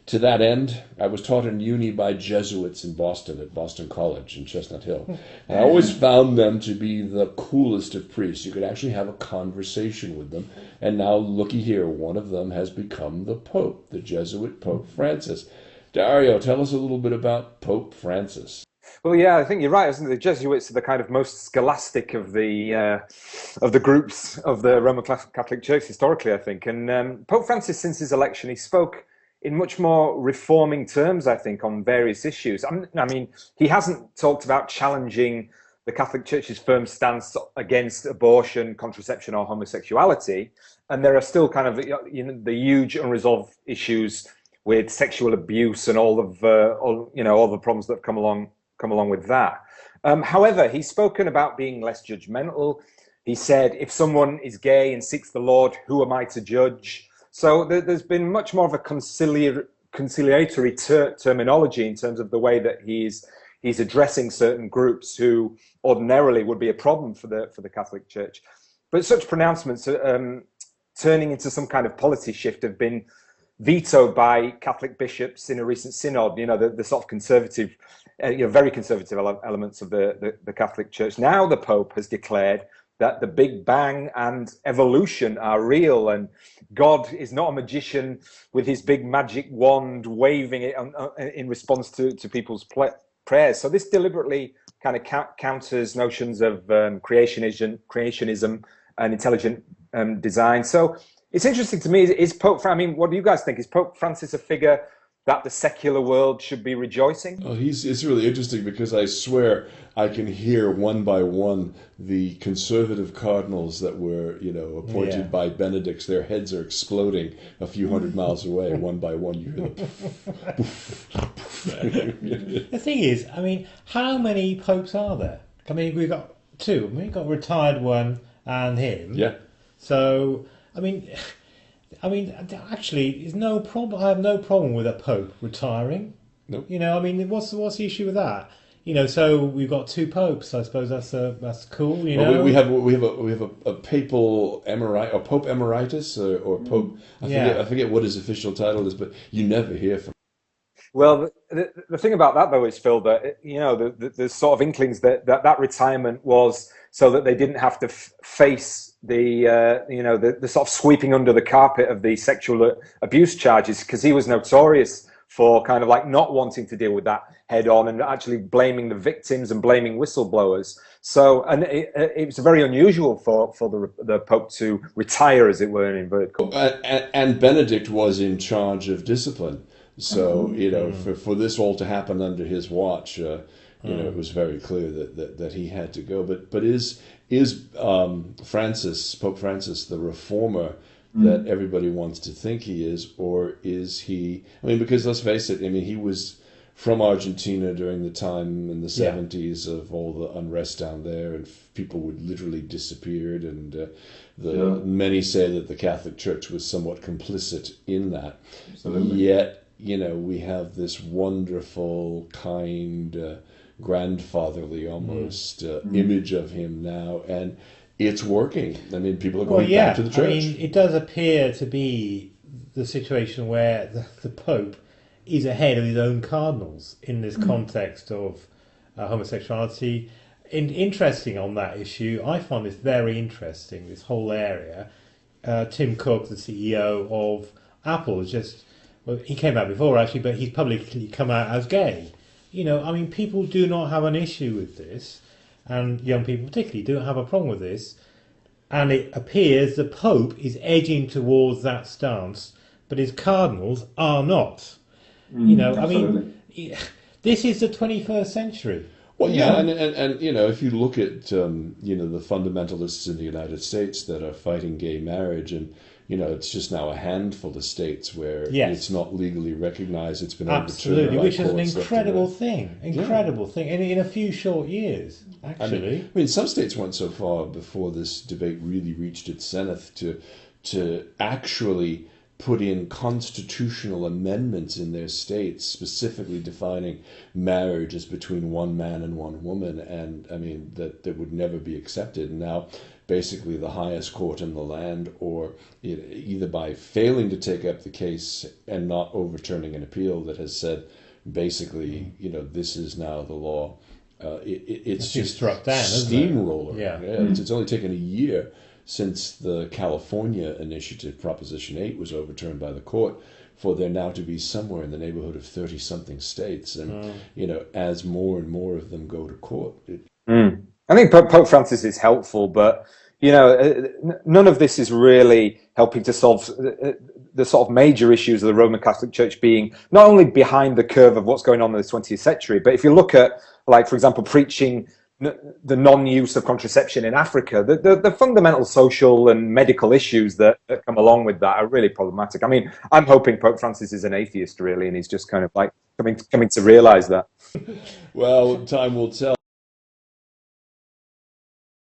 To that end, I was taught in uni by Jesuits in Boston, at Boston College in Chestnut Hill. And I always found them to be the coolest of priests. You could actually have a conversation with them. And now, looky here, one of them has become the Pope, the Jesuit Pope Francis. Dario, tell us a little bit about Pope Francis. Well, yeah, I think you're right. Isn't it? The Jesuits are the kind of most scholastic of the groups of the Roman Catholic Church historically, I think. And Pope Francis, since his election, he spoke in much more reforming terms, I think, on various issues. I mean, he hasn't talked about challenging the Catholic Church's firm stance against abortion, contraception, or homosexuality, and there are still kind of the huge unresolved issues with sexual abuse and all the problems that have come along with that. However, he's spoken about being less judgmental. He said, if someone is gay and seeks the Lord, who am I to judge? So there's been much more of a conciliatory terminology in terms of the way that he's addressing certain groups who ordinarily would be a problem for the Catholic Church. But such pronouncements turning into some kind of policy shift have been vetoed by Catholic bishops in a recent synod. The sort of conservative, very conservative elements of the Catholic Church. Now the Pope has declared that the Big Bang and evolution are real, and God is not a magician with his big magic wand waving it in response to people's prayers. So this deliberately kind of counters notions of creationism and intelligent design. So it's interesting to me. I mean, what do you guys think? Is Pope Francis a figure that the secular world should be rejoicing? Oh, it's really interesting because I swear I can hear one by one the conservative cardinals that were, appointed by Benedicts. Their heads are exploding a few hundred miles away. One by one, you hear them. The thing is, I mean, how many popes are there? I mean, we've got two. I mean, we've got a retired one and him. Yeah. So, I mean, actually, there's no problem. I have no problem with a pope retiring. Nope. I mean, what's the issue with that? So we've got two popes. I suppose that's cool. Well, we have a papal emerit or Pope Emeritus or Pope. I forget what his official title is, but you never hear from. Well, the thing about that, though, is, Phil, that there's sort of inklings that retirement was so that they didn't have to face the sort of sweeping under the carpet of the sexual abuse charges, because he was notorious for kind of like not wanting to deal with that head on and actually blaming the victims and blaming whistleblowers. So, and it was very unusual for the Pope to retire, as it were, in inverted commas. And Benedict was in charge of discipline. So, for this all to happen under his watch, it was very clear that he had to go. But is Pope Francis, the reformer that everybody wants to think he is, or is he? I mean, because let's face it. I mean, he was from Argentina during the time in the 70s of all the unrest down there, and people would literally disappeared, and many say that the Catholic Church was somewhat complicit in that. Absolutely. Yet, we have this wonderful, kind, grandfatherly almost image of him now, and it's working. I mean, people are going back to the church. I mean, it does appear to be the situation where the Pope is ahead of his own cardinals in this context of homosexuality. Interesting on that issue, I find this very interesting, this whole area. Tim Cook, the CEO of Apple, he came out before actually, but he's publicly come out as gay. I mean, people do not have an issue with this, and young people particularly don't have a problem with this. And it appears the Pope is edging towards that stance, but his cardinals are not. I mean, this is the 21st century. Well, yeah, and if you look at the fundamentalists in the United States that are fighting gay marriage, and it's just now a handful of states where it's not legally recognized. It's been overturned by which is an courts incredible thing, and in a few short years, actually. I mean, some states went so far before this debate really reached its zenith to actually put in constitutional amendments in their states specifically defining marriage as between one man and one woman, and I mean that would never be accepted. And now basically the highest court in the land, or either by failing to take up the case and not overturning an appeal that has said, basically, this is now the law. It's just struck down, steamroller. Yeah. It's only taken a year since the California initiative, Proposition 8, was overturned by the court, for there now to be somewhere in the neighborhood of 30-something states. And, as more and more of them go to court. I think Pope Francis is helpful, but, none of this is really helping to solve the sort of major issues of the Roman Catholic Church being not only behind the curve of what's going on in the 20th century, but if you look at, like, for example, preaching the non-use of contraception in Africa, the fundamental social and medical issues that come along with that are really problematic. I mean, I'm hoping Pope Francis is an atheist, really, and he's just kind of like coming to realize that. Well, time will tell.